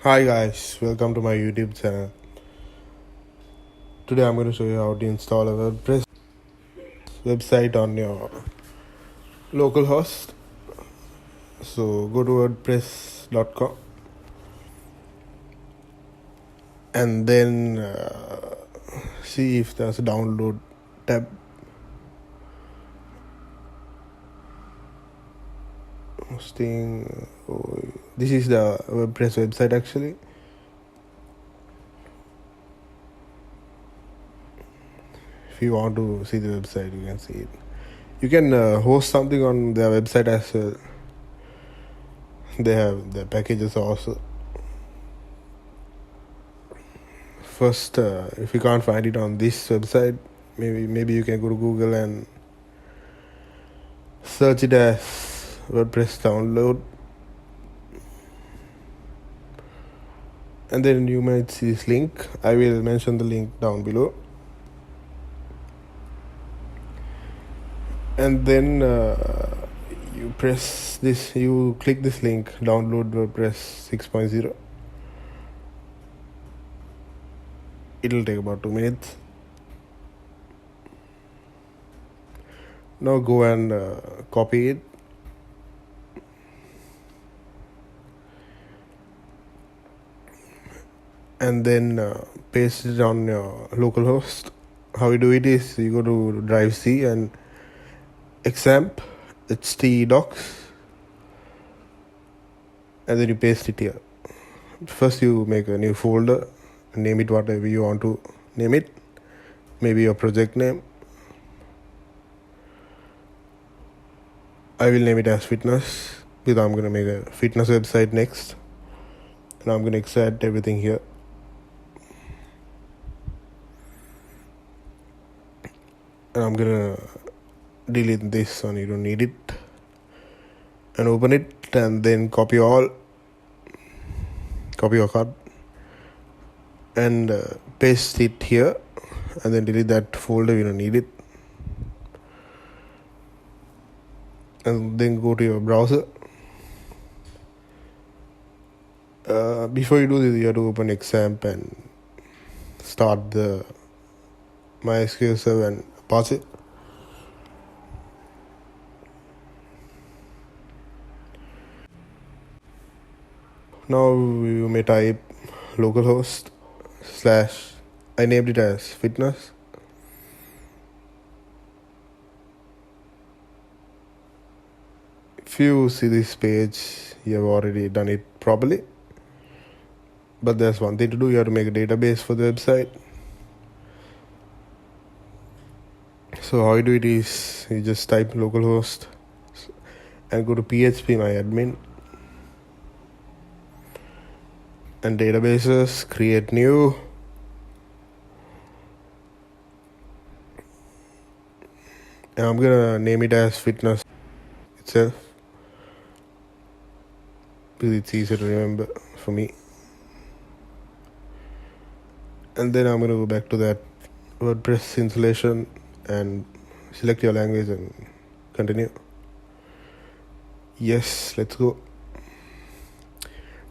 Hi guys, welcome to my YouTube channel. Today I'm going to show you how to install a WordPress website on your local host. So go to wordpress.com and then see if there's a download tab. Hosting. This is the WordPress website actually. If you want to see the website, you can see it. You can host something on their website as well. They have the packages also. First, if you can't find it on this website, maybe you can go to Google and search it as WordPress download, and then you might see this link. I will mention the link down below, and then you press this. You click this link, download WordPress 6.0. It'll take about 2 minutes. Now go and copy it. And then paste it on your local host. How you do it is you go to Drive C and Xampp, HT docs, and then you paste it here. First you make a new folder, name it whatever you want to name it, maybe your project name. I will name it as fitness because I'm going to make a fitness website next, and I'm going to extract everything here. And I'm gonna delete this one, you don't need it, and open it, and then copy your card and paste it here, and then delete that folder, you don't need it, and then go to your browser. Before you do this, you have to open Xampp and start the MySQL server and Apache. Now you may type localhost / I named it as fitness. If you see this page, you have already done it properly. But there's one thing to do. You have to make a database for the website. So how you do it is you just type localhost and go to PHP my admin and databases, create new, and I'm gonna name it as fitness itself because it's easier to remember for me. And then I'm gonna go back to that WordPress installation and select your language and continue. Yes, let's go.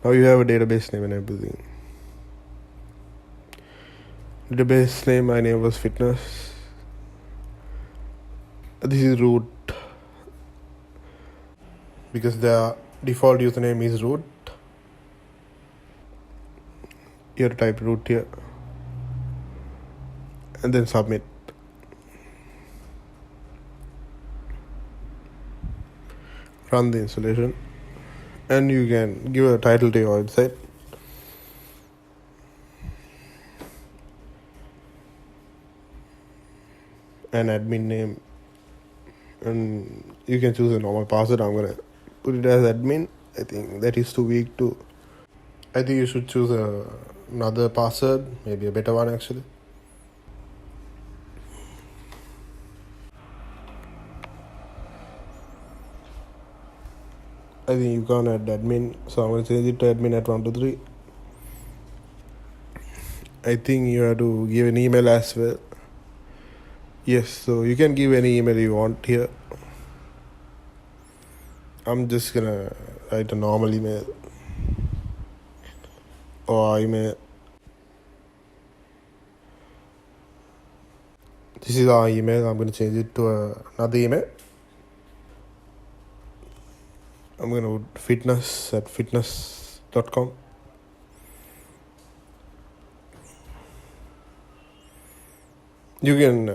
Now you have a database name and everything. Database name, my name was fitness. This is root because the default username is root. You have to type root here and then submit. Run the installation, and you can give a title to your website. An admin name, and you can choose a normal password. I'm gonna put it as admin. I think that is too weak too. I think you should choose another password, maybe a better one actually. I think you can't add admin, so I'm going to change it to admin at 123. I think you have to give an email as well. Yes, so you can give any email you want here. I'm just going to write a normal email. our email. This is our email. I'm going to change it to another email. I'm going to put fitness@fitness.com. You can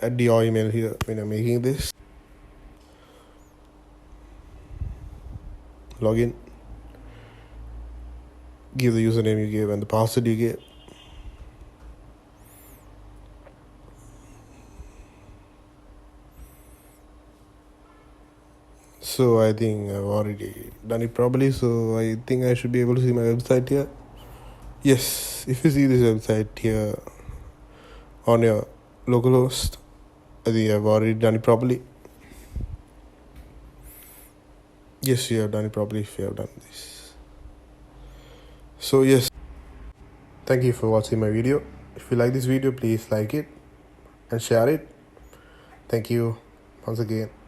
add your email here when I'm making this. Login. Give the username you gave and the password you gave. So I think I've already done it properly. So I think I should be able to see my website here. Yes, if you see this website here on your localhost, I think I've already done it properly. Yes, you have done it properly if you have done this. So yes, thank you for watching my video. If you like this video, please like it and share it. Thank you once again.